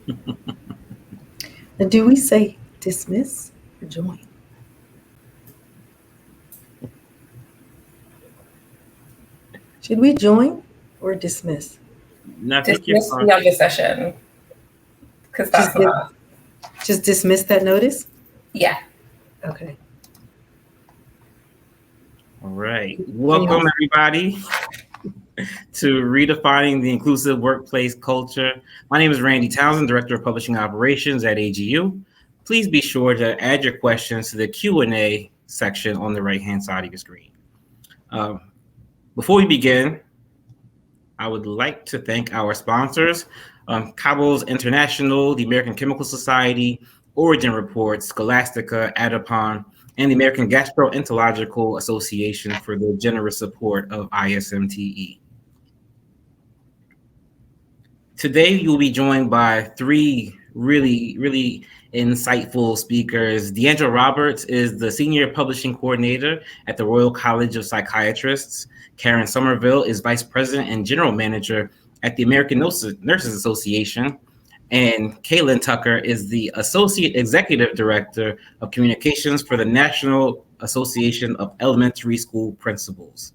And do we say dismiss or join? Should we join or dismiss? No, I think you're Dismiss fine. the other session because Just that's not us. just dismiss that notice? Yeah. Okay. All right. Can you Welcome, everybody, to Redefining the Inclusive Workplace Culture. My name is Randy Townsend, Director of Publishing Operations at AGU. Please be sure to add your questions to the Q&A section on the right-hand side of your screen. Before we begin, I would like to thank our sponsors, Cabos International, the American Chemical Society, Origin Report, Scholastica, Adapon, and the American Gastroenterological Association for their generous support of ISMTE. Today, you'll be joined by three really insightful speakers. Deandra Roberts is the Senior Publishing Coordinator at the Royal College of Psychiatrists. Karen Somerville is Vice President and General Manager at the American Nurses Association. And Kaylin Tucker is the Associate Executive Director of Communications for the National Association of Elementary School Principals.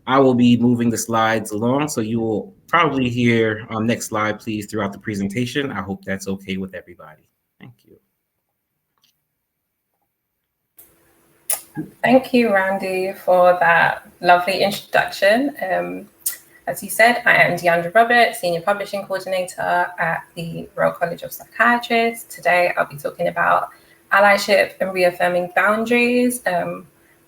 I will be moving the slides along, so you will probably hear next slide, please, throughout the presentation. I hope that's okay with everybody. Thank you. Thank you, Randy, for that lovely introduction. As you said, I am Deandra Roberts, Senior Publishing Coordinator at the Royal College of Psychiatrists. Today, I'll be talking about allyship and reaffirming boundaries,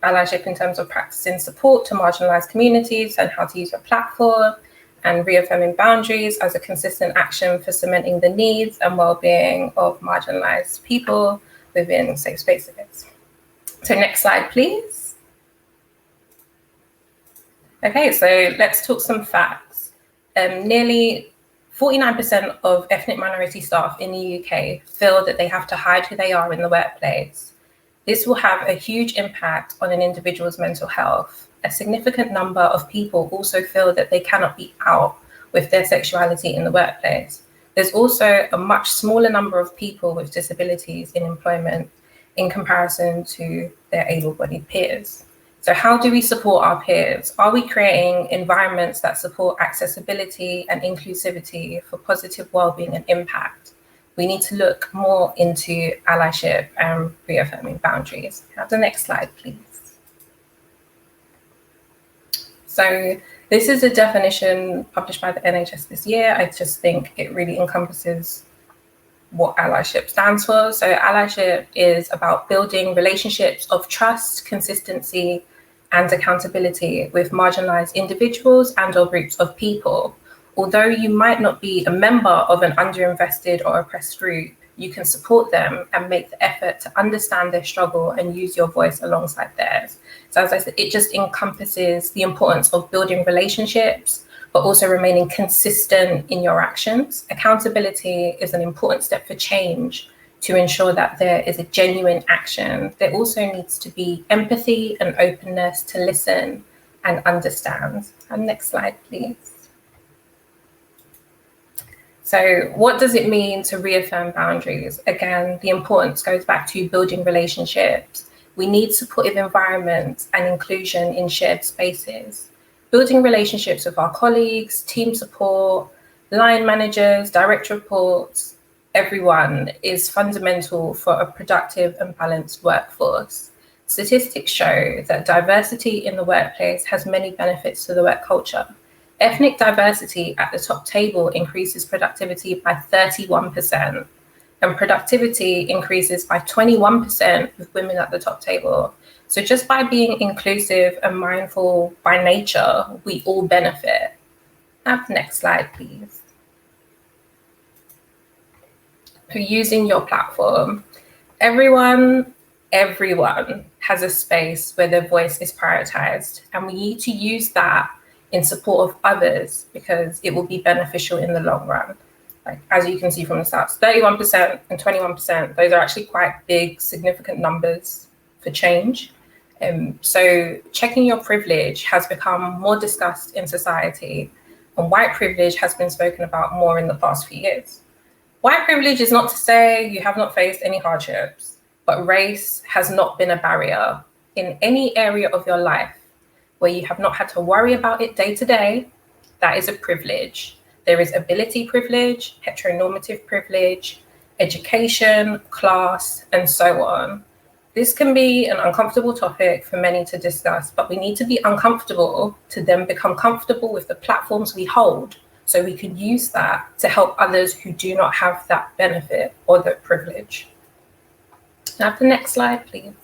allyship in terms of practicing support to marginalized communities and how to use your platform, and reaffirming boundaries as a consistent action for cementing the needs and well-being of marginalized people within safe spaces. So next slide, please. Okay, so let's talk some facts. Nearly 49% of ethnic minority staff in the UK feel that they have to hide who they are in the workplace. This will have a huge impact on an individual's mental health. A significant number of people also feel that they cannot be out with their sexuality in the workplace. There's also a much smaller number of people with disabilities in employment in comparison to their able-bodied peers. So how do we support our peers? Are we creating environments that support accessibility and inclusivity for positive well-being and impact? We need to look more into allyship and reaffirming boundaries. Have the next slide, please. So this is a definition published by the NHS this year. I just think it really encompasses what allyship stands for. So allyship is about building relationships of trust, consistency, and accountability with marginalized individuals and or groups of people. Although you might not be a member of an underinvested or oppressed group, you can support them and make the effort to understand their struggle and use your voice alongside theirs. So as I said, it just encompasses the importance of building relationships, but also remaining consistent in your actions. Accountability is an important step for change to ensure that there is a genuine action. There also needs to be empathy and openness to listen and understand. And next slide, please. So what does it mean to reaffirm boundaries? Again, the importance goes back to building relationships. We need supportive environments and inclusion in shared spaces. Building relationships with our colleagues, team support, line managers, direct reports, everyone is fundamental for a productive and balanced workforce. Statistics show that diversity in the workplace has many benefits to the work culture. Ethnic diversity at the top table increases productivity by 31%, and productivity increases by 21% with women at the top table. So just by being inclusive and mindful by nature, we all benefit. Have the next slide, please. For using your platform, everyone has a space where their voice is prioritized, and we need to use that in support of others because it will be beneficial in the long run. Like, as you can see from the stats, 31% and 21%, those are actually quite big, significant numbers for change. So checking your privilege has become more discussed in society, and white privilege has been spoken about more in the past few years. White privilege is not to say you have not faced any hardships, but race has not been a barrier in any area of your life where you have not had to worry about it day to day. That is a privilege. There is ability privilege, heteronormative privilege, education, class, and so on. This can be an uncomfortable topic for many to discuss, but we need to be uncomfortable to then become comfortable with the platforms we hold, so we can use that to help others who do not have that benefit or that privilege. Now, the next slide, please.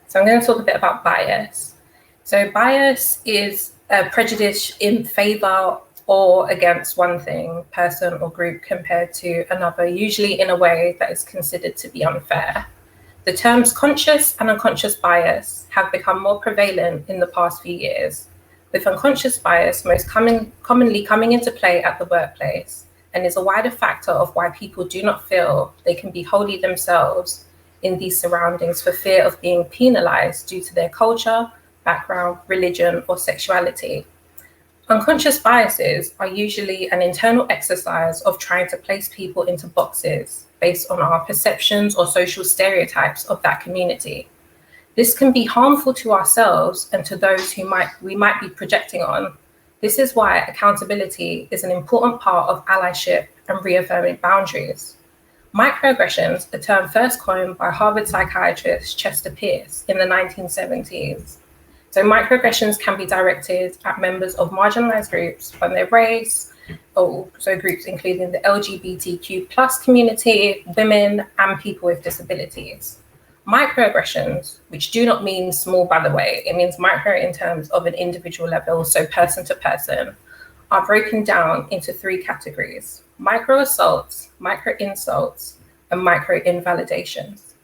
So I'm going to talk a bit about bias. So bias is a prejudice in favor or against one thing, person or group compared to another, usually in a way that is considered to be unfair. The terms conscious and unconscious bias have become more prevalent in the past few years, with unconscious bias most commonly coming into play at the workplace, and is a wider factor of why people do not feel they can be wholly themselves in these surroundings for fear of being penalized due to their culture, background, religion, or sexuality. Unconscious biases are usually an internal exercise of trying to place people into boxes based on our perceptions or social stereotypes of that community. This can be harmful to ourselves and to those who we might be projecting on. This is why accountability is an important part of allyship and reaffirming boundaries. Microaggressions, a term first coined by Harvard psychiatrist Chester Pierce in the 1970s. So microaggressions can be directed at members of marginalized groups from their race, so groups including the LGBTQ plus community, women, and people with disabilities. Microaggressions, which do not mean small, by the way, it means micro in terms of an individual level, so person to person, are broken down into three categories: micro assaults, micro insults, and micro invalidations.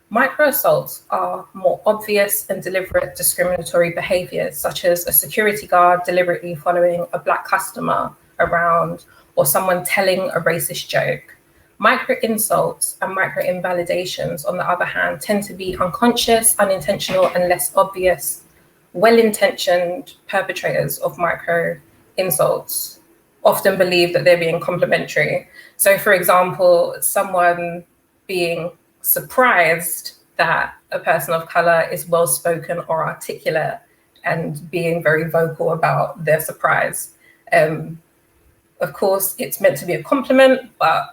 Micro assaults are more obvious and deliberate discriminatory behaviors, such as a security guard deliberately following a Black customer around, or someone telling a racist joke. Micro insults and micro invalidations, on the other hand, tend to be unconscious, unintentional, and less obvious, well-intentioned perpetrators of micro insults often believe that they're being complimentary. So, for example, someone being surprised that a person of color is well-spoken or articulate and being very vocal about their surprise. Of course, it's meant to be a compliment, but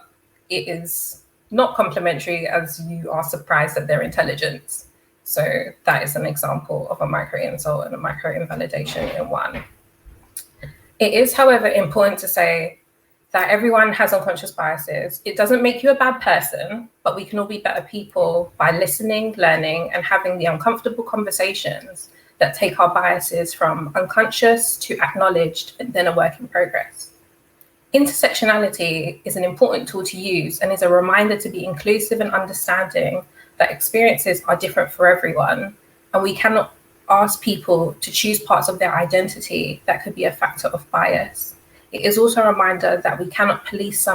it is not complimentary as you are surprised at their intelligence. So that is an example of a micro insult and a micro invalidation in one. It is, however, important to say that everyone has unconscious biases. It doesn't make you a bad person, but we can all be better people by listening, learning, and having the uncomfortable conversations that take our biases from unconscious to acknowledged and then a work in progress. Intersectionality is an important tool to use and is a reminder to be inclusive and understanding that experiences are different for everyone, and we cannot ask people to choose parts of their identity that could be a factor of bias. It is also a reminder that we cannot police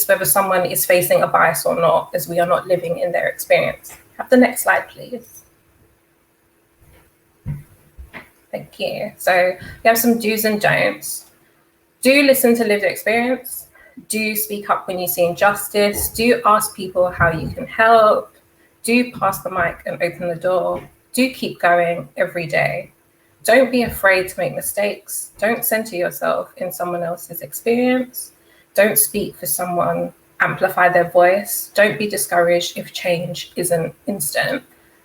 whether someone is facing a bias or not, as we are not living in their experience. Have the next slide, please. Thank you. So we have some do's and don'ts. Do listen to lived experience. Do speak up when you see injustice. Do ask people how you can help. Do pass the mic and open the door. Do keep going every day. Don't be afraid to make mistakes. Don't center yourself in someone else's experience. Don't speak for someone, amplify their voice. Don't be discouraged if change isn't instant.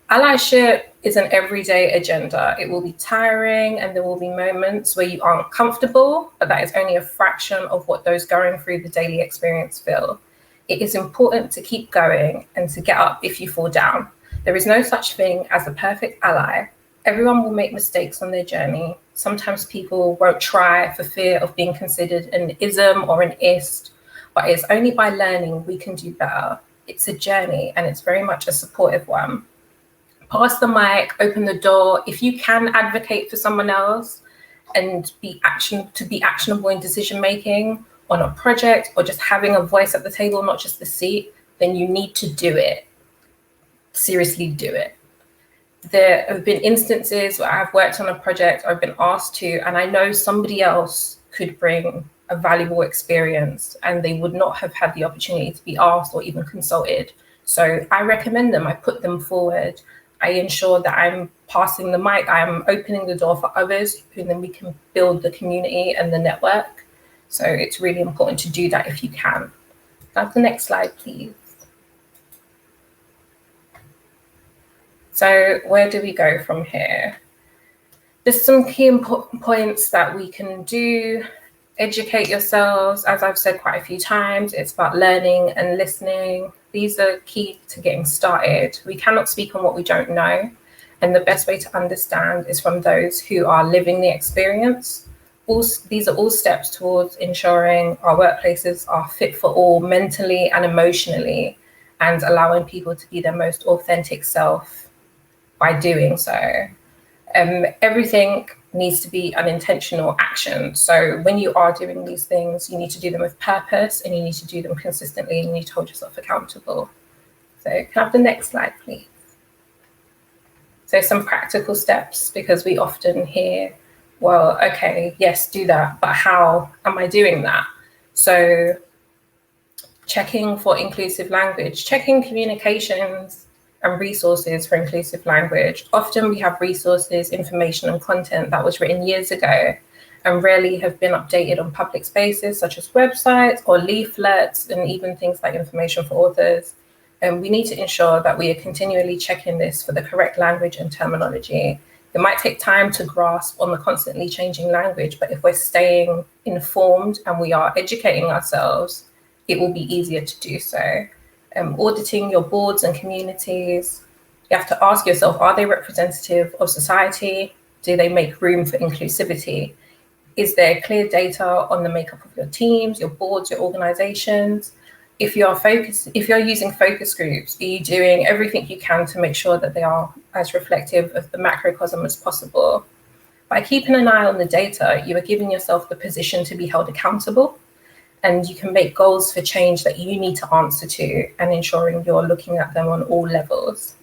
Allyship is an everyday agenda. It will be tiring and there will be moments where you aren't comfortable, but that is only a fraction of what those going through the daily experience feel. It is important to keep going and to get up if you fall down. There is no such thing as a perfect ally. Everyone will make mistakes on their journey. Sometimes people won't try for fear of being considered an ism or an ist, but it's only by learning we can do better. It's a journey and it's very much a supportive one. Pass the mic, open the door. If you can advocate for someone else and be actionable in decision making on a project or just having a voice at the table, not just the seat, then you need to do it. Seriously, do it. There have been instances where I've worked on a project, I've been asked to, and I know somebody else could bring a valuable experience, and they would not have had the opportunity to be asked or even consulted. So I recommend them, I put them forward, I ensure that I'm passing the mic, I'm opening the door for others, who then we can build the community and the network. So it's really important to do that if you can. Have the next slide, please. So where do we go from here? There's some key important points that we can do. Educate yourselves. As I've said quite a few times, it's about learning and listening. These are key to getting started. We cannot speak on what we don't know. And the best way to understand is from those who are living the experience. These are all steps towards ensuring our workplaces are fit for all mentally and emotionally, and allowing people to be their most authentic self by doing so. Everything needs to be an intentional action. So when you are doing these things, you need to do them with purpose, and you need to do them consistently, and you need to hold yourself accountable. So can I have the next slide, please? So some practical steps, because we often hear, well, okay, yes, do that, but how am I doing that? So checking for inclusive language, checking communications and resources for inclusive language. Often we have resources, information and content that was written years ago and rarely have been updated on public spaces such as websites or leaflets, and even things like information for authors. And we need to ensure that we are continually checking this for the correct language and terminology. It might take time to grasp on the constantly changing language, but if we're staying informed and we are educating ourselves, it will be easier to do so. Auditing your boards and communities, you have to ask yourself, are they representative of society? Do they make room for inclusivity? Is there clear data on the makeup of your teams, your boards, your organizations? If you're using focus groups, are you doing everything you can to make sure that they are as reflective of the macrocosm as possible? By keeping an eye on the data, you are giving yourself the position to be held accountable, and you can make goals for change that you need to answer to, and ensuring you're looking at them on all levels.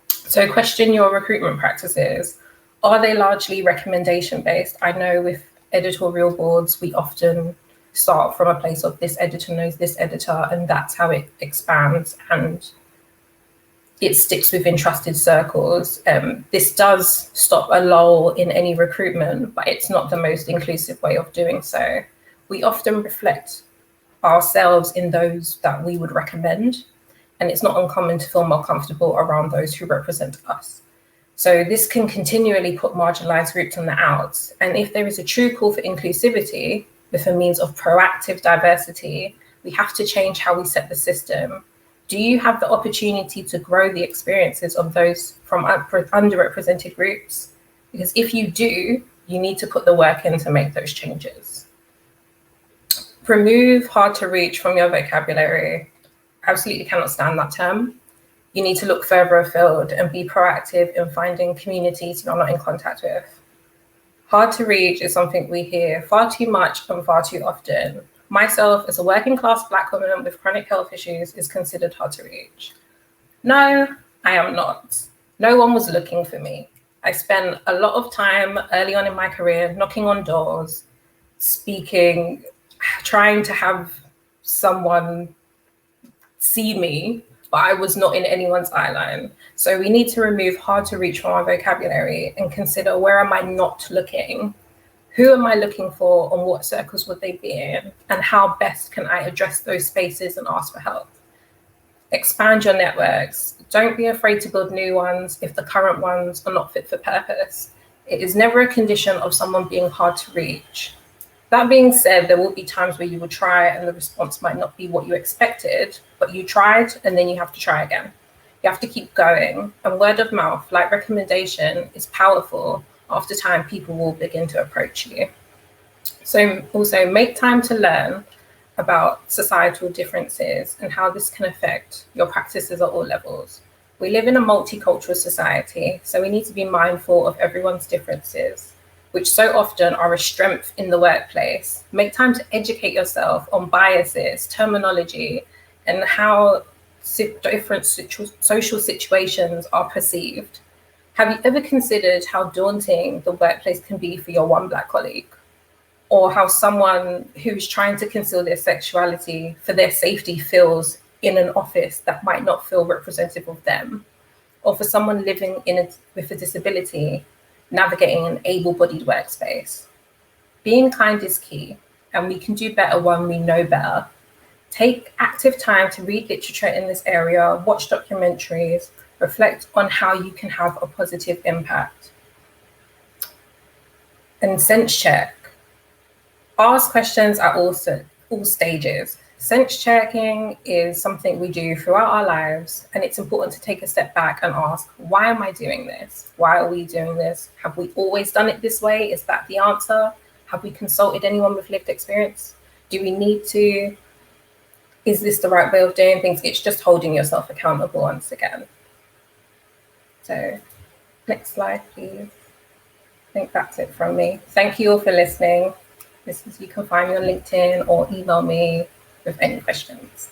So question your recruitment practices. Are they largely recommendation-based? I know with editorial boards, we often start from a place of this editor knows this editor, and that's how it expands and it sticks within trusted circles. This does stop a lull in any recruitment, but it's not the most inclusive way of doing so. We often reflect ourselves in those that we would recommend, and it's not uncommon to feel more comfortable around those who represent us. So this can continually put marginalized groups on the outs. And if there is a true call for inclusivity with a means of proactive diversity, we have to change how we set the system. Do you have the opportunity to grow the experiences of those from underrepresented groups? Because if you do, you need to put the work in to make those changes. Remove hard to reach from your vocabulary. Absolutely cannot stand that term. You need to look further afield and be proactive in finding communities you're not in contact with. Hard to reach is something we hear far too much and far too often. Myself, as a working class Black woman with chronic health issues, is considered hard to reach. No, I am not. No one was looking for me. I spent a lot of time early on in my career knocking on doors, speaking, trying to have someone see me, but I was not in anyone's eye line. So we need to remove hard to reach from our vocabulary and consider, where am I not looking? Who am I looking for, and what circles would they be in? And how best can I address those spaces and ask for help? Expand your networks. Don't be afraid to build new ones if the current ones are not fit for purpose. It is never a condition of someone being hard to reach. That being said, there will be times where you will try and the response might not be what you expected, but you tried and then you have to try again. You have to keep going. And word of mouth, like recommendation, is powerful. After time, people will begin to approach you. So also make time to learn about societal differences and how this can affect your practices at all levels. We live in a multicultural society, so we need to be mindful of everyone's differences, which so often are a strength in the workplace. Make time to educate yourself on biases, terminology, and how different social situations are perceived. Have you ever considered how daunting the workplace can be for your one Black colleague? or how someone who's trying to conceal their sexuality for their safety feels in an office that might not feel representative of them, or for someone living with a disability navigating an able-bodied workspace. Being kind is key, and we can do better when we know better. Take active time to read literature in this area, watch documentaries, reflect on how you can have a positive impact. And sense check. Ask questions at all stages. Sense checking is something we do throughout our lives, and it's important to take a step back and ask, why am I doing this? Why are we doing this? Have we always done it this way? Is that the answer? Have we consulted anyone with lived experience? Do we need to? Is this the right way of doing things? It's just holding yourself accountable once again. So next slide, please. I think that's it from me. Thank you all for listening. You can find me on LinkedIn or email me with any questions.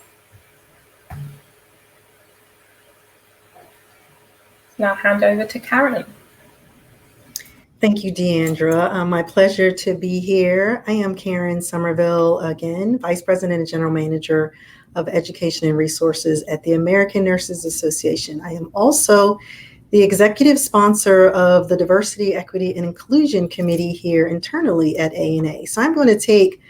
Now hand over to Karen. Thank you, Deandra. My pleasure to be here. I am Karen Somerville, again, Vice President and General Manager of Education and Resources at the American Nurses Association. I am also the executive sponsor of the Diversity, Equity, and Inclusion Committee here internally at ANA. So I'm going to take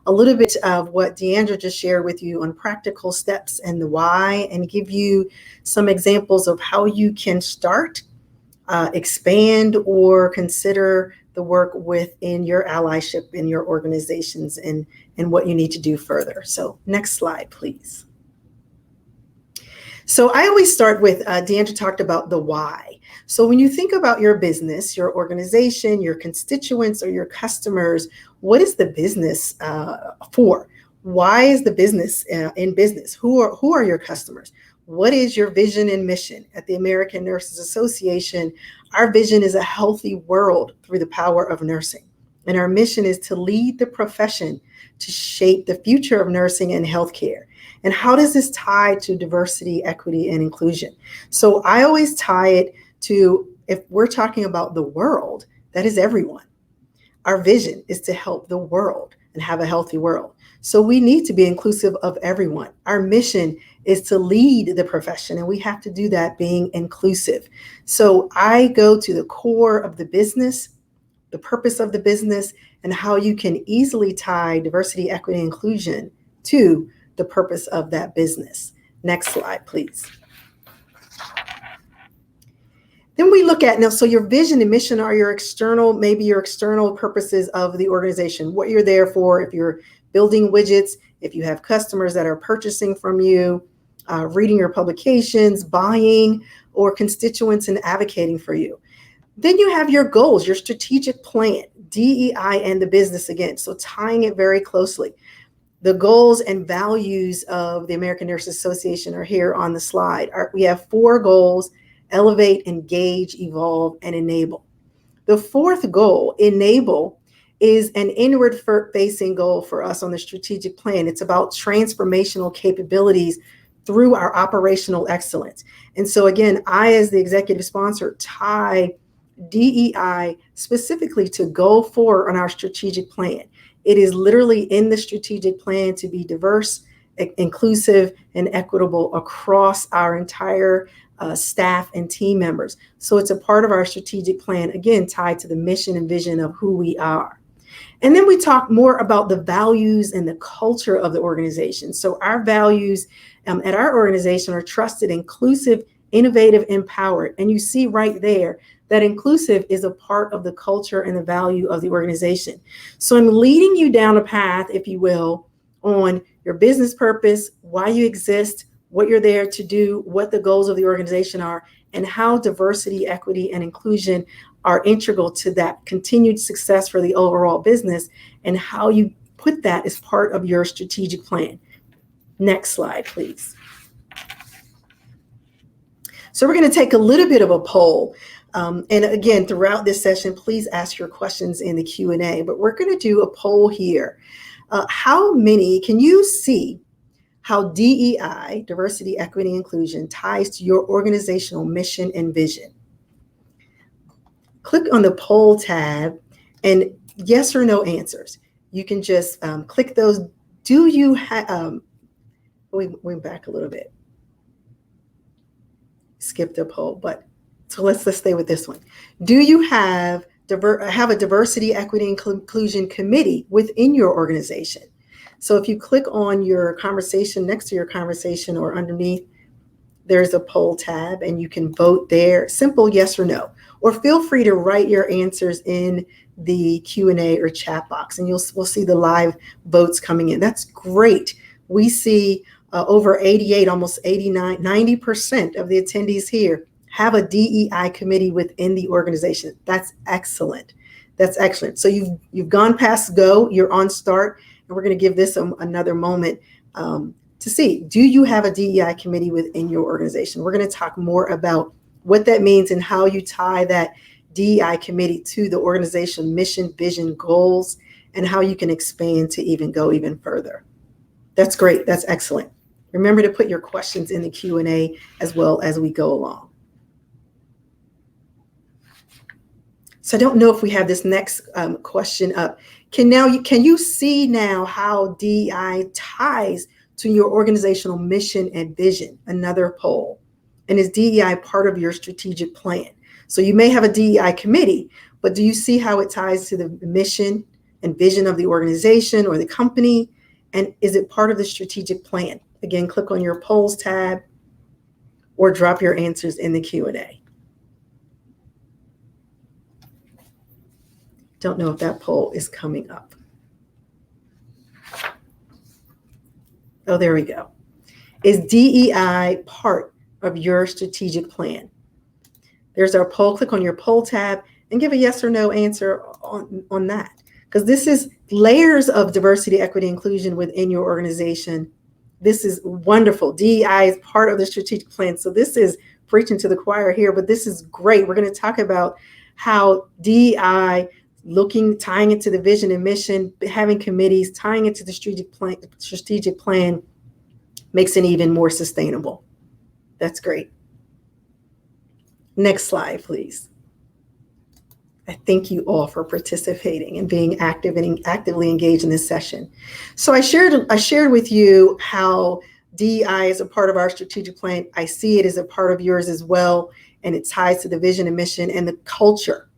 a little bit of what Deandra just shared with you on practical steps and the why, and give you some examples of how you can start, expand, or consider the work within your allyship in your organizations and what you need to do further. So next slide, please. So I always start with, Deandra talked about the why. So when you think about your business, your organization, your constituents, or your customers, what is the business for? Why is the business in business? Who are your customers? What is your vision and mission? At the American Nurses Association, our vision is a healthy world through the power of nursing. And our mission is to lead the profession to shape the future of nursing and healthcare. And how does this tie to diversity, equity, and inclusion? So I always tie it to, if we're talking about the world, that is everyone. Our vision is to help the world and have a healthy world. So we need to be inclusive of everyone. Our mission is to lead the profession, and we have to do that being inclusive. So I go to the core of the business, the purpose of the business, and how you can easily tie diversity, equity, and inclusion to the purpose of that business. Next slide, please. Then we look at now, so your vision and mission are your external, maybe your external purposes of the organization, what you're there for, if you're building widgets, if you have customers that are purchasing from you, reading your publications, buying, or constituents and advocating for you. Then you have your goals, your strategic plan, DEI and the business again. So tying it very closely. The goals and values of the American Nurses Association are here on the slide. We have 4 goals: elevate, engage, evolve, and enable. The 4th goal, enable, is an inward-facing goal for us on the strategic plan. It's about transformational capabilities through our operational excellence. And so again, I, as the executive sponsor, tie DEI specifically to goal 4 on our strategic plan. It is literally in the strategic plan to be diverse, inclusive, and equitable across our entire staff and team members. So it's a part of our strategic plan, again, tied to the mission and vision of who we are. And then we talk more about the values and the culture of the organization. So our values at our organization are trusted, inclusive, innovative, empowered. And you see right there that inclusive is a part of the culture and the value of the organization. So I'm leading you down a path, if you will, on your business purpose, why you exist, what you're there to do, what the goals of the organization are, and how diversity, equity, and inclusion are integral to that continued success for the overall business, and how you put that as part of your strategic plan. Next slide, please. So we're going to take a little bit of a poll. And again, throughout this session, please ask your questions in the Q&A, but we're going to do a poll here. How many, can you see how DEI, diversity, equity, inclusion, ties to your organizational mission and vision? Click on the poll tab and yes or no answers. you can just click those. Do you have, we went back a little bit, skipped a poll, but so let's stay with this one. Do you have a diversity, equity, and inclusion committee within your organization? So if you click on your conversation, next to your conversation or underneath, there's a poll tab and you can vote there, simple yes or no, or feel free to write your answers in the Q&A or chat box, and we'll see the live votes coming in. That's great. We see over 88, almost 89, 90% of the attendees here have a DEI committee within the organization. That's excellent. That's excellent. So you've gone past go, you're on start, and we're going to give this another moment to see, do you have a DEI committee within your organization? We're going to talk more about what that means and how you tie that DEI committee to the organization mission, vision, goals, and how you can expand to even go even further. That's great. That's excellent. Remember to put your questions in the Q&A as well as we go along. So I don't know if we have this next question up. Can you see now how DEI ties to your organizational mission and vision? Another poll. And is DEI part of your strategic plan? So you may have a DEI committee, but do you see how it ties to the mission and vision of the organization or the company? And is it part of the strategic plan? Again, click on your polls tab or drop your answers in the Q&A. Don't know if that poll is coming up. Oh, there we go. Is DEI part of your strategic plan? There's our poll. Click on your poll tab and give a yes or no answer on that. Because this is layers of diversity, equity, inclusion within your organization. This is wonderful. DEI is part of the strategic plan. So this is preaching to the choir here, but this is great. We're going to talk about how DEI, tying it to the vision and mission, having committees, tying it to the strategic plan makes it even more sustainable. That's great. Next slide, please. I thank you all for participating and being active and actively engaged in this session. So I shared with you how DEI is a part of our strategic plan. I see it as a part of yours as well, and it ties to the vision and mission and the culture.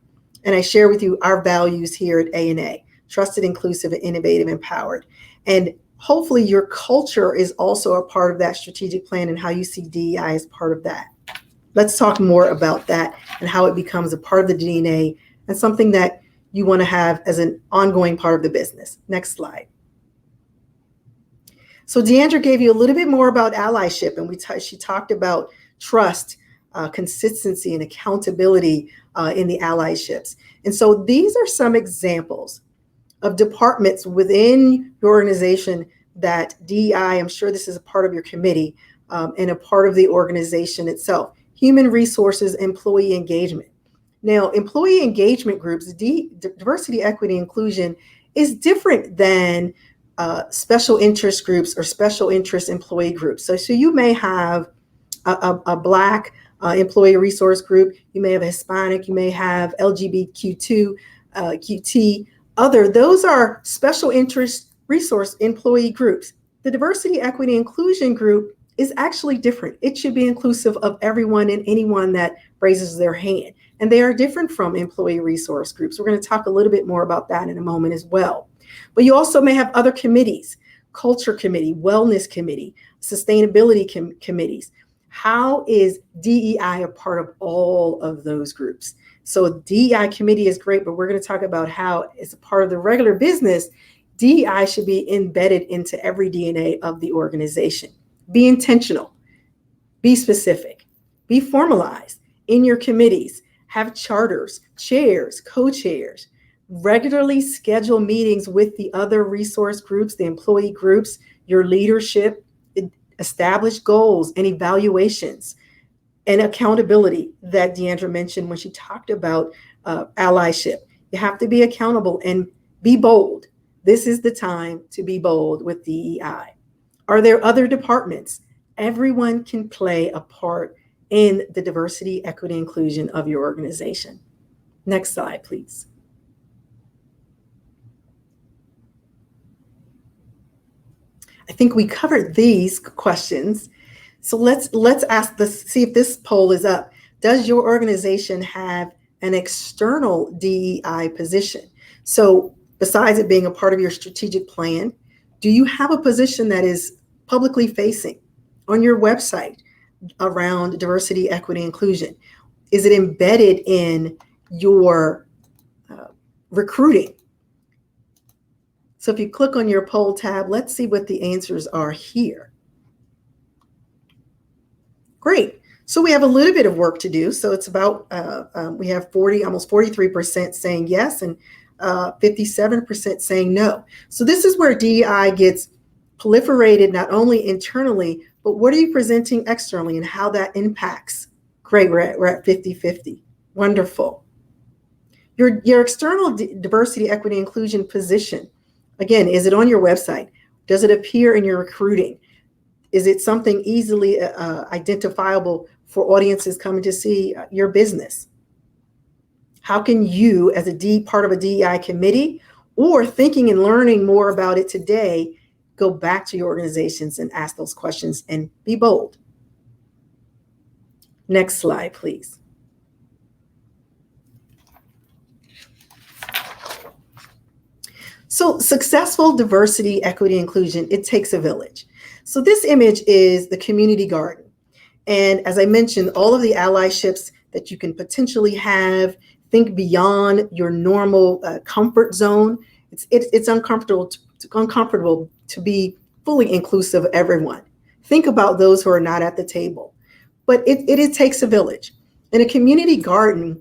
And I share with you our values here at A&A: trusted, inclusive, and innovative, empowered. And hopefully your culture is also a part of that strategic plan and how you see DEI as part of that. Let's talk more about that and how it becomes a part of the DNA and something that you want to have as an ongoing part of the business. Next slide. So Deandra gave you a little bit more about allyship, and she talked about trust, consistency, and accountability in the allyships. And so these are some examples of departments within your organization that DEI, I'm sure this is a part of your committee and a part of the organization itself. Human resources, employee engagement. Now, employee engagement groups, diversity, equity, inclusion is different than special interest groups or special interest employee groups. So you may have a Black employee resource group, you may have a Hispanic, you may have LGBTQ2, QT, other. Those are special interest resource employee groups. The diversity, equity, inclusion group is actually different. It should be inclusive of everyone and anyone that raises their hand. And they are different from employee resource groups. We're going to talk a little bit more about that in a moment as well. But you also may have other committees: culture committee, wellness committee, sustainability committees. How is DEI a part of all of those groups? So DEI committee is great, but we're going to talk about how, as a part of the regular business, DEI should be embedded into every DNA of the organization. Be intentional, be specific, be formalized in your committees, have charters, chairs, co-chairs, regularly schedule meetings with the other resource groups, the employee groups, your leadership, establish goals and evaluations and accountability that Deandra mentioned when she talked about allyship. You have to be accountable and be bold. This is the time to be bold with DEI. Are there other departments? Everyone can play a part in the diversity, equity, inclusion of your organization. Next slide, please. I think we covered these questions. So let's ask this, see if this poll is up. Does your organization have an external DEI position? So besides it being a part of your strategic plan, do you have a position that is publicly facing on your website around diversity, equity, inclusion? Is it embedded in your recruiting? So if you click on your poll tab, let's see what the answers are here. Great. So we have a little bit of work to do. So it's about, we have almost 43% saying yes and 57% saying no. So this is where DEI gets proliferated, not only internally, but what are you presenting externally and how that impacts? Great, we're at 50-50. Wonderful. Your external diversity, equity, inclusion position, again, is it on your website? Does it appear in your recruiting? Is it something easily identifiable for audiences coming to see your business? How can you, as a part of a DEI committee, or thinking and learning more about it today, go back to your organizations and ask those questions and be bold? Next slide, please. So successful diversity, equity, inclusion, it takes a village. So this image is the community garden. And as I mentioned, all of the allyships that you can potentially have, think beyond your normal comfort zone. It's uncomfortable to be fully inclusive of everyone. Think about those who are not at the table. But it takes a village. In a community garden,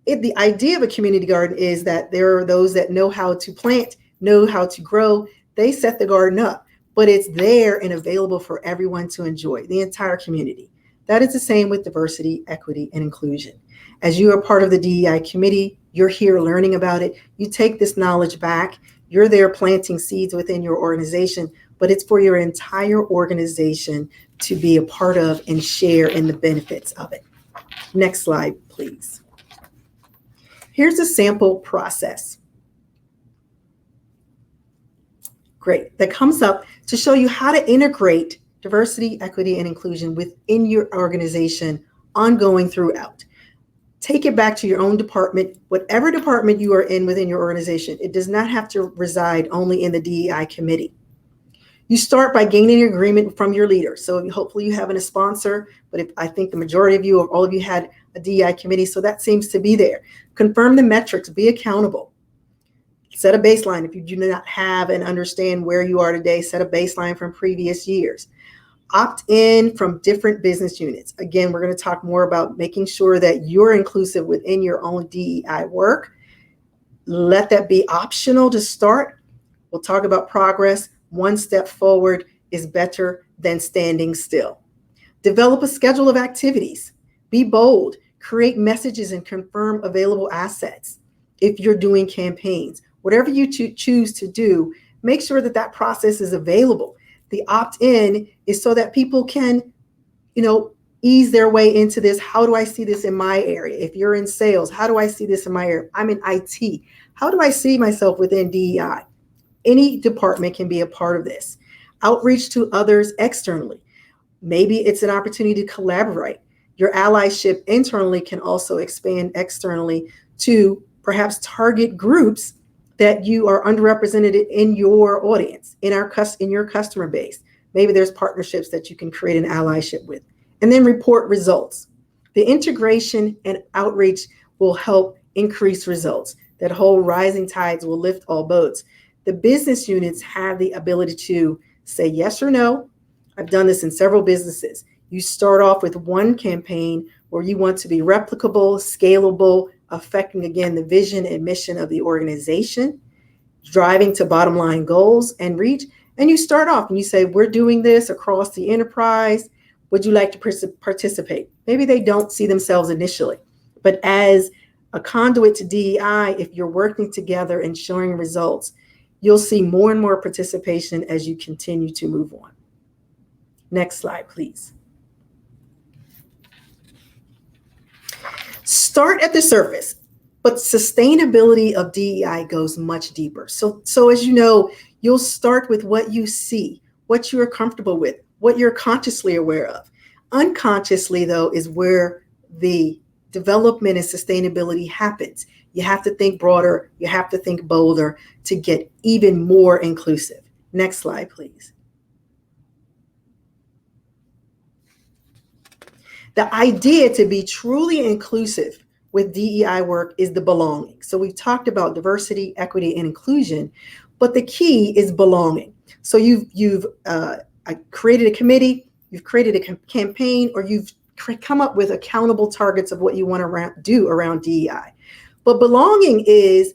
the idea of a community garden is that there are those that know how to plant, know how to grow. They set the garden up, but it's there and available for everyone to enjoy, the entire community. That is the same with diversity, equity, and inclusion. As you are part of the DEI committee, you're here learning about it. You take this knowledge back. You're there planting seeds within your organization, but it's for your entire organization to be a part of and share in the benefits of it. Next slide, please. Here's a sample process. Great. That comes up to show you how to integrate diversity, equity, and inclusion within your organization ongoing throughout. Take it back to your own department, whatever department you are in within your organization. It does not have to reside only in the DEI committee. You start by gaining agreement from your leader. So hopefully you have a sponsor, but I think the majority of you or all of you had a DEI committee, so that seems to be there. Confirm the metrics, be accountable. Set a baseline. If you do not have and understand where you are today, set a baseline from previous years. Opt in from different business units. Again, we're going to talk more about making sure that you're inclusive within your own DEI work. Let that be optional to start. We'll talk about progress. One step forward is better than standing still. Develop a schedule of activities. Be bold. Create messages and confirm available assets. If you're doing campaigns, whatever you choose to do, make sure that that process is available. The opt-in is so that people can, ease their way into this. How do I see this in my area? If you're in sales, how do I see this in my area? I'm in IT. How do I see myself within DEI? Any department can be a part of this. Outreach to others externally. Maybe it's an opportunity to collaborate. Your allyship internally can also expand externally to perhaps target groups that you are underrepresented in your audience, in your customer base. Maybe there's partnerships that you can create an allyship with. And then report results. The integration and outreach will help increase results. That whole rising tides will lift all boats. The business units have the ability to say yes or no. I've done this in several businesses. You start off with one campaign where you want to be replicable, scalable, affecting, again, the vision and mission of the organization, driving to bottom line goals and reach. And you start off and you say, we're doing this across the enterprise. Would you like to participate? Maybe they don't see themselves initially, but as a conduit to DEI, if you're working together and showing results, you'll see more and more participation as you continue to move on. Next slide, please. Start at the surface, but sustainability of DEI goes much deeper. So as you know, you'll start with what you see. what you are comfortable with, what you're consciously aware of. Unconsciously, though, is where the development and sustainability happens. You have to think broader, you have to think bolder to get even more inclusive. Next slide, please. The idea to be truly inclusive with DEI work is the belonging. So we've talked about diversity, equity, and inclusion, but the key is belonging. So you've created a committee, you've created a campaign, or you've come up with accountable targets of what you want to do around DEI. But belonging is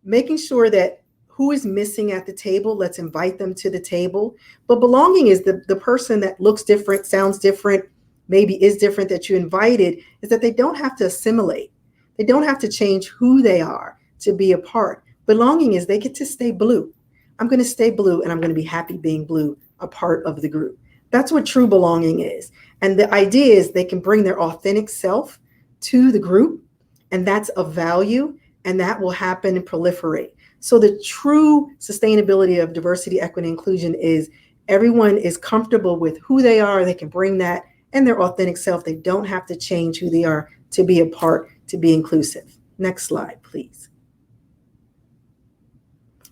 making sure that who is missing at the table, let's invite them to the table. But belonging is the person that looks different, sounds different, maybe is different that you invited, is that they don't have to assimilate. They don't have to change who they are to be a part. Belonging is they get to stay blue. I'm going to stay blue and I'm going to be happy being blue, a part of the group. That's what true belonging is. And the idea is they can bring their authentic self to the group, and that's of value, and that will happen and proliferate. So the true sustainability of diversity, equity, and inclusion is everyone is comfortable with who they are. They can bring that and their authentic self. They don't have to change who they are to be a part, to be inclusive. Next slide, please.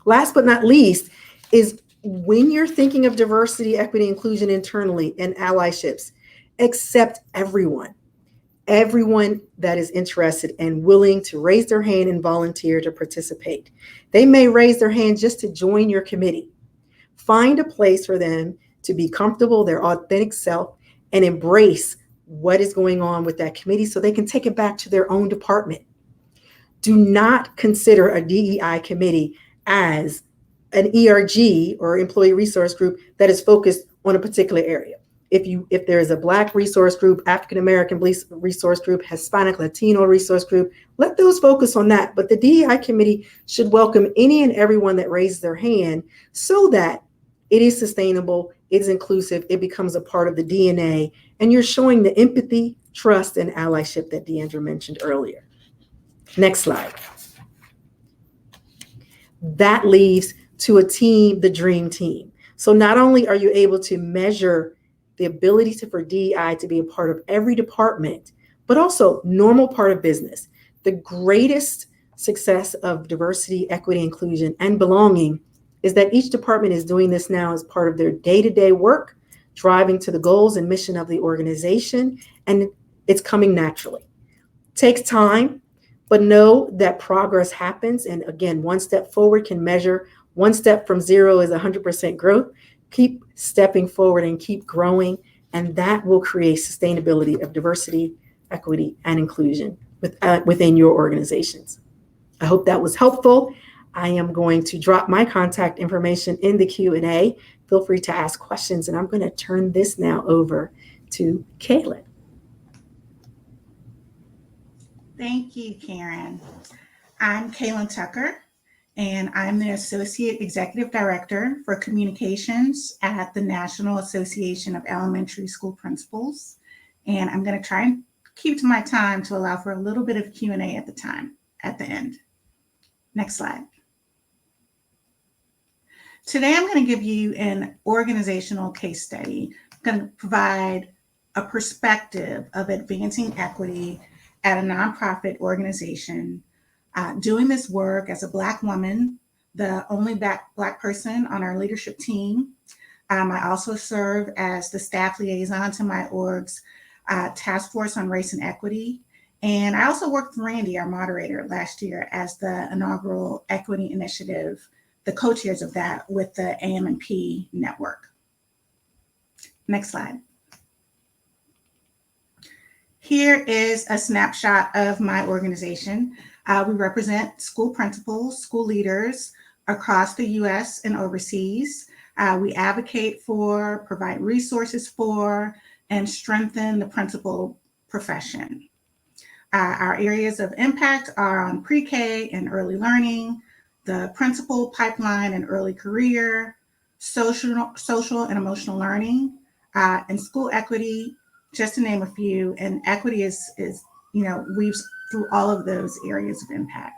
Last but not least is when you're thinking of diversity, equity, inclusion internally and allyships, accept everyone that is interested and willing to raise their hand and volunteer to participate. They may raise their hand just to join your committee. Find a place for them to be comfortable, their authentic self, and embrace what is going on with that committee so they can take it back to their own department. Do not consider a DEI committee as an ERG or employee resource group that is focused on a particular area. If there is a Black resource group, African American resource group, Hispanic Latino resource group, let those focus on that. But the DEI committee should welcome any and everyone that raises their hand so that it is sustainable, it's inclusive, it becomes a part of the DNA, and you're showing the empathy, trust, and allyship that Deandra mentioned earlier. Next slide. That leads to a team, the dream team. So not only are you able to measure the ability for DEI to be a part of every department, but also normal part of business. The greatest success of diversity, equity, inclusion, and belonging is that each department is doing this now as part of their day-to-day work, driving to the goals and mission of the organization, and it's coming naturally. Takes time, but know that progress happens. And again, one step forward can measure. One step from zero is 100% growth. Keep stepping forward and keep growing, and that will create sustainability of diversity, equity, and inclusion within your organizations. I hope that was helpful. I am going to drop my contact information in the Q&A. Feel free to ask questions, and I'm going to turn this now over to Kaylin. Thank you, Karen. I'm Kaylin Tucker, and I'm the Associate Executive Director for Communications at the National Association of Elementary School Principals. And I'm going to try and keep to my time to allow for a little bit of Q&A at the end. Next slide. Today, I'm going to give you an organizational case study. I'm going to provide a perspective of advancing equity at a nonprofit organization, doing this work as a Black woman, the only Black person on our leadership team. I also serve as the staff liaison to my org's task force on race and equity. And I also worked with Randy, our moderator, last year as the inaugural equity initiative, the co-chairs of that with the AM&P network. Next slide. Here is a snapshot of my organization. We represent school principals, school leaders across the US and overseas. We advocate for, provide resources for, and strengthen the principal profession. Our areas of impact are on pre-K and early learning, the principal pipeline and early career, social and emotional learning, and school equity, just to name a few. And equity is weaves through all of those areas of impact.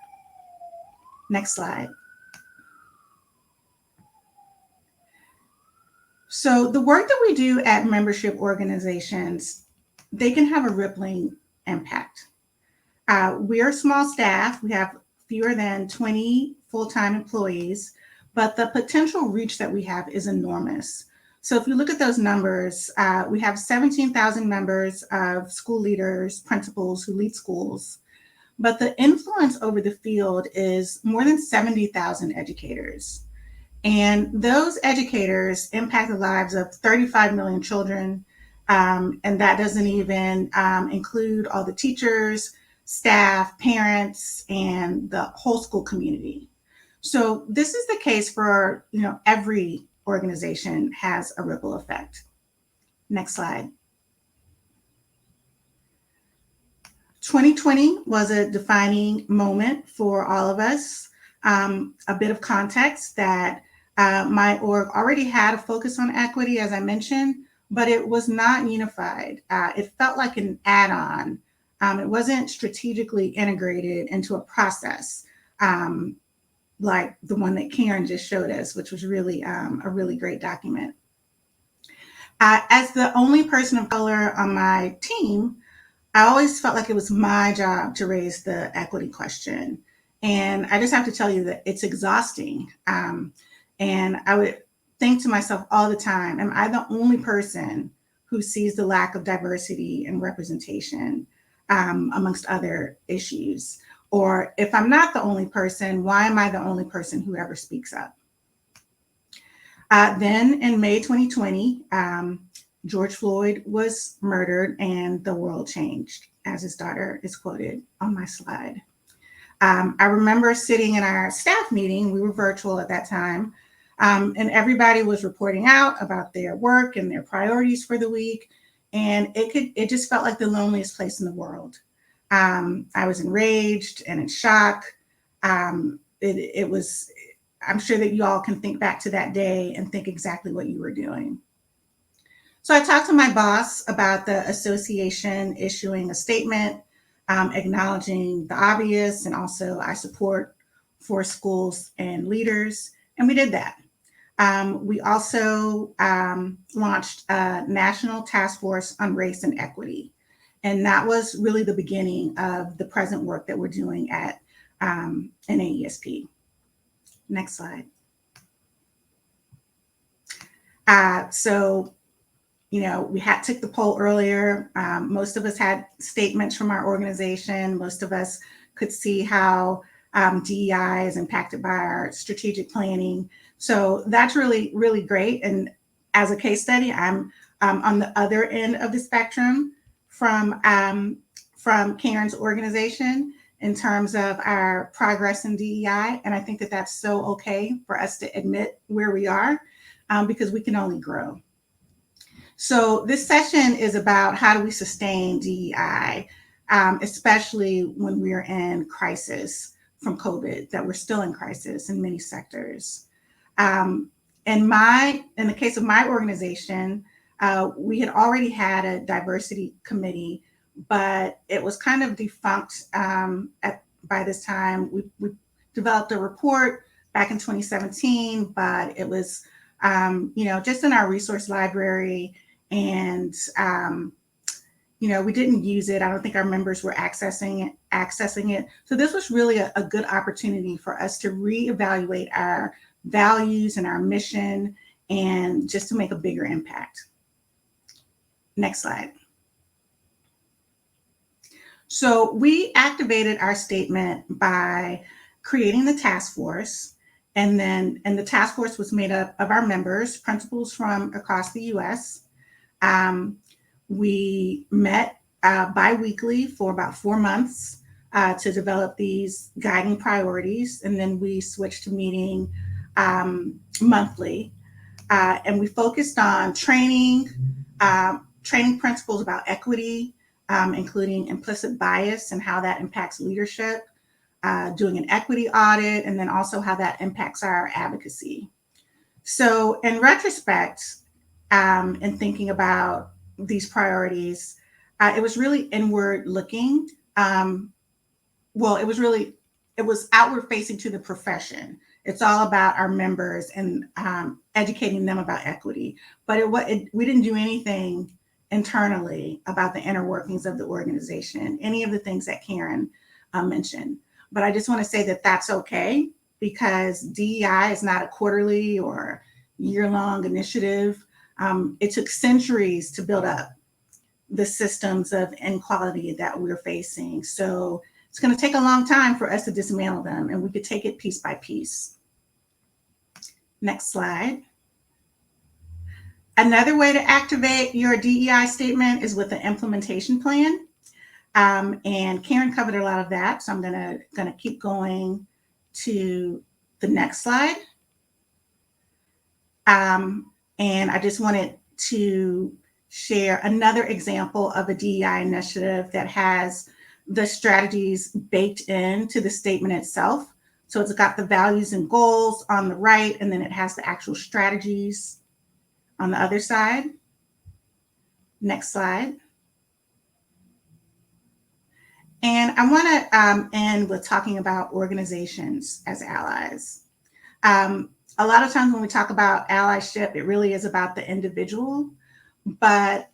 Next slide. So the work that we do at membership organizations, they can have a rippling impact. We are small staff. We have fewer than 20 full-time employees, but the potential reach that we have is enormous. So if you look at those numbers, we have 17,000 members of school leaders, principals who lead schools, but the influence over the field is more than 70,000 educators. And those educators impact the lives of 35 million children. And that doesn't even include all the teachers, staff, parents, and the whole school community. So this is the case for, every organization has a ripple effect. Next slide. 2020 was a defining moment for all of us. A bit of context that my org already had a focus on equity, as I mentioned, but it was not unified. It felt like an add-on. It wasn't strategically integrated into a process like the one that Karen just showed us, which was really a really great document. As the only person of color on my team, I always felt like it was my job to raise the equity question. And I just have to tell you that it's exhausting. And I would think to myself all the time, am I the only person who sees the lack of diversity and representation amongst other issues? Or if I'm not the only person, why am I the only person who ever speaks up? Then in May 2020, George Floyd was murdered and the world changed, as his daughter is quoted on my slide. I remember sitting in our staff meeting, we were virtual at that time, and everybody was reporting out about their work and their priorities for the week. And it just felt like the loneliest place in the world. I was enraged and in shock. It was, I'm sure that you all can think back to that day and think exactly what you were doing. So I talked to my boss about the association issuing a statement, acknowledging the obvious, and also I support for schools and leaders, and we did that. We also launched a national task force on race and equity, and that was really the beginning of the present work that we're doing at NAESP. Next slide. So, we took the poll earlier. Most of us had statements from our organization. Most of us could see how DEI is impacted by our strategic planning. So that's really, really great. And as a case study, I'm on the other end of the spectrum from Karen's organization in terms of our progress in DEI. And I think that that's so okay for us to admit where we are because we can only grow. So this session is about how do we sustain DEI, especially when we're in crisis from COVID, that we're still in crisis in many sectors. In the case of my organization, we had already had a diversity committee, but it was kind of defunct by this time. We developed a report back in 2017, but it was just in our resource library, and we didn't use it. I don't think our members were accessing it. So this was really a good opportunity for us to reevaluate our values and our mission, and just to make a bigger impact. Next slide. So we activated our statement by creating the task force, and the task force was made up of our members, principals from across the U.S. We met bi-weekly for about 4 months to develop these guiding priorities, and then we switched to meeting monthly, and we focused on training principles about equity, including implicit bias and how that impacts leadership, doing an equity audit, and then also how that impacts our advocacy. So in retrospect, in thinking about these priorities, it was really inward looking. It was outward facing to the profession It's all about our members and educating them about equity. But we didn't do anything internally about the inner workings of the organization, any of the things that Karen mentioned. But I just want to say that that's okay, because DEI is not a quarterly or year-long initiative. It took centuries to build up the systems of inequality that we're facing. So it's going to take a long time for us to dismantle them, and we could take it piece by piece. Next slide. Another way to activate your DEI statement is with an implementation plan. And Karen covered a lot of that, so I'm gonna keep going to the next slide. And I just wanted to share another example of a DEI initiative that has the strategies baked into the statement itself. So it's got the values and goals on the right, and then it has the actual strategies on the other side. Next slide. And I want to end with talking about organizations as allies. A lot of times when we talk about allyship, it really is about the individual, but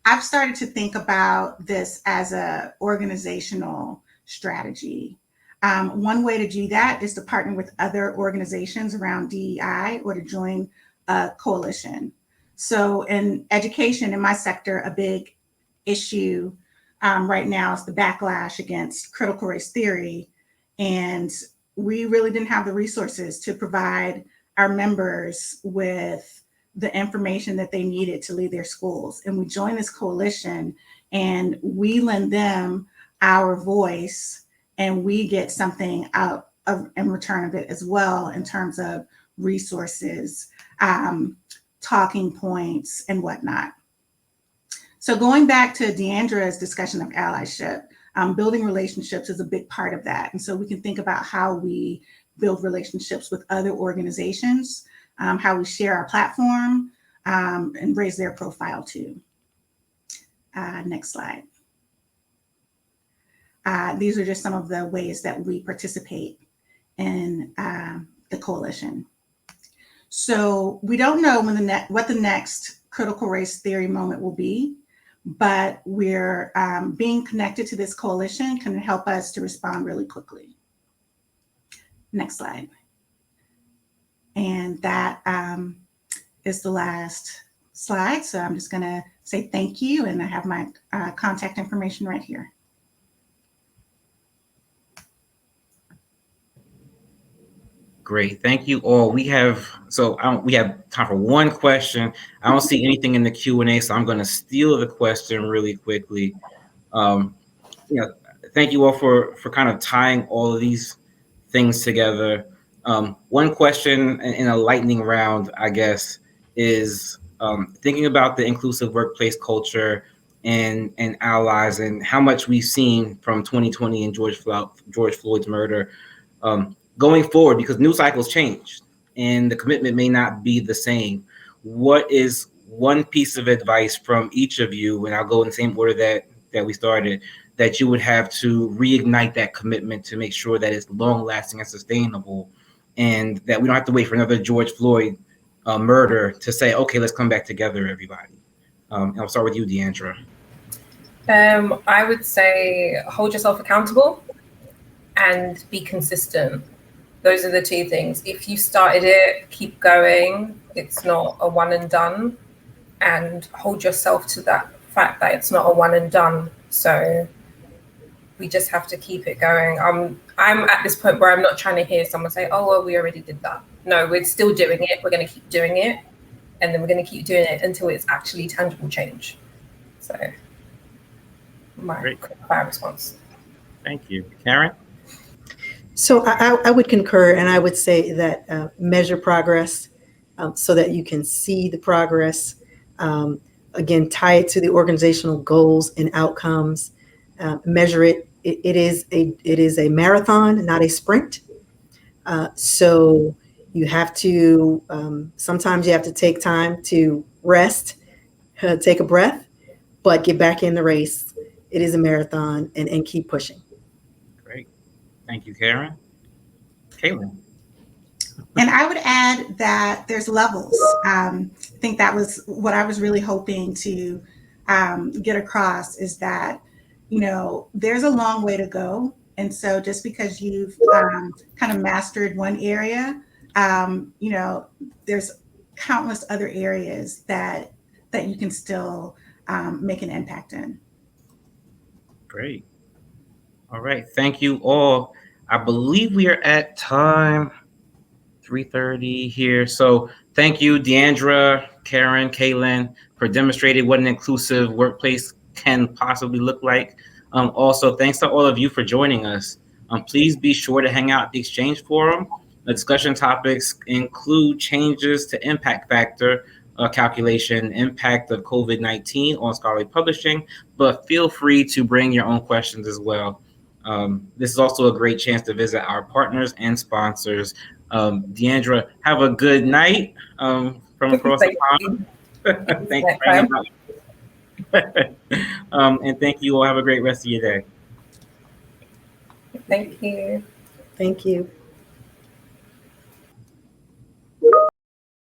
I've started to think about this as an organizational strategy. One way to do that is to partner with other organizations around DEI or to join a coalition. So in education, in my sector, a big issue right now is the backlash against critical race theory. And we really didn't have the resources to provide our members with the information that they needed to lead their schools. And we joined this coalition and we lend them our voice, and we get something out of in return of it as well, in terms of resources, talking points, and whatnot. So going back to Deandra's discussion of allyship, building relationships is a big part of that. And so we can think about how we build relationships with other organizations, how we share our platform, and raise their profile too. Next slide. These are just some of the ways that we participate in the coalition. So we don't know what the next critical race theory moment will be, but we're being connected to this coalition can help us to respond really quickly. Next slide. And that is the last slide. So I'm just gonna say thank you, and I have my contact information right here. Great, thank you all. We have time for one question. I don't see anything in the Q&A, so I'm going to steal the question really quickly. Thank you all for kind of tying all of these things together. One question in a lightning round, I guess, is thinking about the inclusive workplace culture and allies, and how much we've seen from 2020 and George Floyd's murder. Going forward, because news cycles changed and the commitment may not be the same. What is one piece of advice from each of you, and I'll go in the same order that we started, that you would have to reignite that commitment to make sure that it's long lasting and sustainable, and that we don't have to wait for another George Floyd murder to say, okay, let's come back together, everybody. I'll start with you, Deandra. I would say hold yourself accountable and be consistent. Those are the two things. If you started it, keep going. It's not a one and done, and hold yourself to that fact that it's not a one and done. So we just have to keep it going. I'm at this point where I'm not trying to hear someone say, oh, well, we already did that. No, we're still doing it. We're going to keep doing it. And then we're going to keep doing it until it's actually tangible change. So my quick fire response. Thank you. Karen? So I would concur, and I would say that measure progress so that you can see the progress. Again, tie it to the organizational goals and outcomes. Measure it. It is a marathon, not a sprint. So you have to, sometimes you have to take time to rest, take a breath, but get back in the race. It is a marathon, and keep pushing. Great. Thank you, Karen. Caitlin. And I would add that there's levels. I think that was what I was really hoping to get across, is that, there's a long way to go. And so just because you've kind of mastered one area, there's countless other areas that you can still make an impact in. Great. All right. Thank you all. I believe we are at time 3:30 here. So thank you, Deandra, Karen, Kaylin, for demonstrating what an inclusive workplace can possibly look like. Also, thanks to all of you for joining us. Please be sure to hang out at the Exchange Forum. The discussion topics include changes to impact factor calculation, impact of COVID-19 on scholarly publishing, but feel free to bring your own questions as well. This is also a great chance to visit our partners and sponsors. Deandra, have a good night from across the pond. Thank you for hanging out. And thank you all. Have a great rest of your day. Thank you. Thank you.